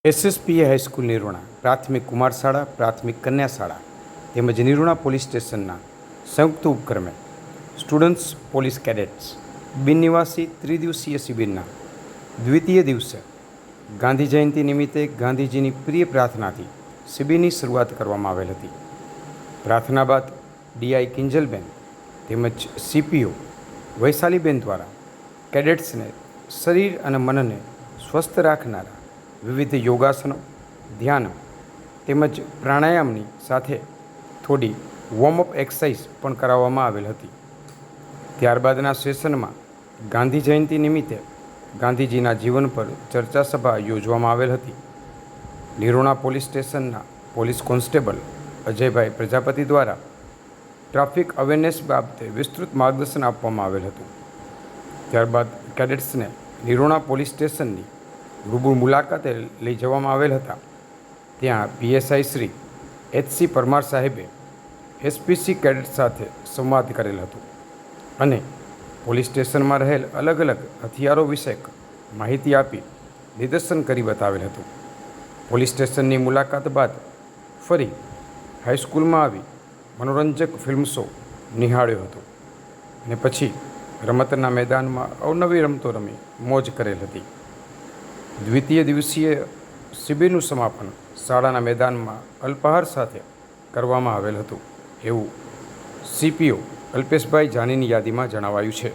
એસએસપીએ high school નિરોણા, પ્રાથમિક કુમાર શાળા, પ્રાથમિક કન્યા શાળા તેમજ નિરોણા પોલીસ સ્ટેશનના સંયુક્ત ઉપક્રમે સ્ટુડન્ટ્સ પોલીસ કેડેટ્સ બિનનિવાસી ત્રિદિવસીય શિબિરના દ્વિતીય દિવસે ગાંધી જયંતિ નિમિત્તે ગાંધીજીની પ્રિય પ્રાર્થનાથી શિબિરની શરૂઆત કરવામાં આવેલ હતી. પ્રાર્થના બાદ ડીઆઈ કિંજલબેન તેમજ સીપીઓ વૈશાલીબેન દ્વારા કેડેટ્સને શરીર અને મનને સ્વસ્થ રાખનારા વિવિધ યોગાસનો, ધ્યાન તેમજ પ્રાણાયામની સાથે થોડી વોર્મઅપ એક્સરસાઇઝ પણ કરાવવામાં આવેલ હતી. ત્યારબાદના સેશનમાં ગાંધી જયંતિ નિમિત્તે ગાંધીજીના જીવન પર ચર્ચા સભા યોજવામાં આવેલ હતી. નિરોણા પોલીસ સ્ટેશનના પોલીસ કોન્સ્ટેબલ અજયભાઈ પ્રજાપતિ દ્વારા ટ્રાફિક અવેરનેસ બાબતે વિસ્તૃત માર્ગદર્શન આપવામાં આવેલ હતું. ત્યારબાદ કેડેટ્સને નિરોણા પોલીસ સ્ટેશનની રૂબરૂ મુલાકાતે લઈ જવામાં આવેલ હતા. ત્યાં પીએસઆઈ શ્રી એચસી પરમાર સાહેબે એસપીસી કેડેટ સાથે સંવાદ કરેલ હતો અને પોલીસ સ્ટેશનમાં રહેલ અલગ અલગ હથિયારો વિશે માહિતી આપી નિદર્શન કરી બતાવેલ હતું. પોલીસ સ્ટેશનની મુલાકાત બાદ ફરી હાઈસ્કૂલમાં આવી મનોરંજક ફિલ્મ શો નિહાળ્યો હતો અને પછી રમતના મેદાનમાં અવનવી રમતો રમી મોજ કરેલ હતી. દ્વિતીય દિવસીય શિબિરનું સમાપન શાળાના મેદાનમાં અલ્પાહાર સાથે કરવામાં આવેલ હતું એવું સીપીઓ અલ્પેશભાઈ જાનીની યાદીમાં જણાવાયું છે.